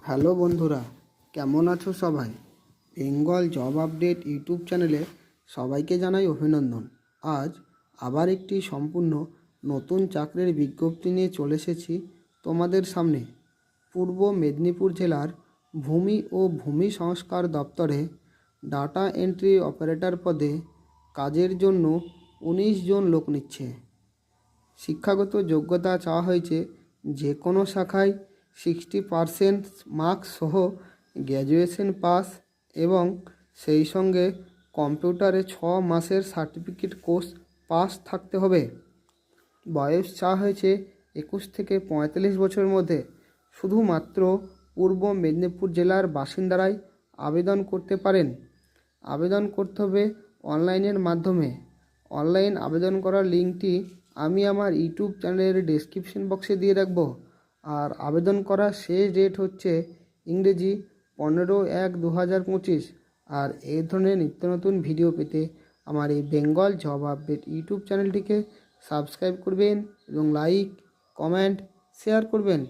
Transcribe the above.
Hello বন্ধুরা, কেমন আছো সবাই? বেঙ্গল জব আপডেট ইউটিউব চ্যানেলে সবাইকে জানাই অভিনন্দন। আজ আবার একটি সম্পূর্ণ নতুন চাকরির বিজ্ঞপ্তি নিয়ে চলে এসেছি তোমাদের সামনে। পূর্ব মেদিনীপুর জেলার ভূমি ও ভূমি সংস্কার দপ্তরে ডাটা এন্ট্রি অপারেটর পদে কাজের জন্য 19 জন লোক নিচ্ছে। শিক্ষাগত যোগ্যতা চাওয়া হয়েছে যে কোনো শাখায় 60% মার্কস সহ গ্র্যাজুয়েশন পাস এবং সেই সঙ্গে কম্পিউটারে 6 মাসের সার্টিফিকেট কোর্স পাস থাকতে হবে। বয়স চাওয়া হয়েছে 21 থেকে 45 বছরের মধ্যে। শুধুমাত্র পূর্ব মেদিনীপুর জেলার বাসিন্দারাই আবেদন করতে পারেন। আবেদন করতে হবে অনলাইনের মাধ্যমে। অনলাইন আবেদন করার লিঙ্কটি আমি আমার ইউটিউব চ্যানেলের ডেসক্রিপশন বক্সে দিয়ে রাখব। আর আবেদন করার শেষ ডেট হচ্ছে ইংরেজি 15/1/2025। আর এই ধরনের নিত্য নতুন ভিডিও পেতে আমার এই বেঙ্গল জব আপডেট ইউটিউব চ্যানেলটিকে সাবস্ক্রাইব করবেন এবং লাইক, কমেন্ট, শেয়ার করবেন।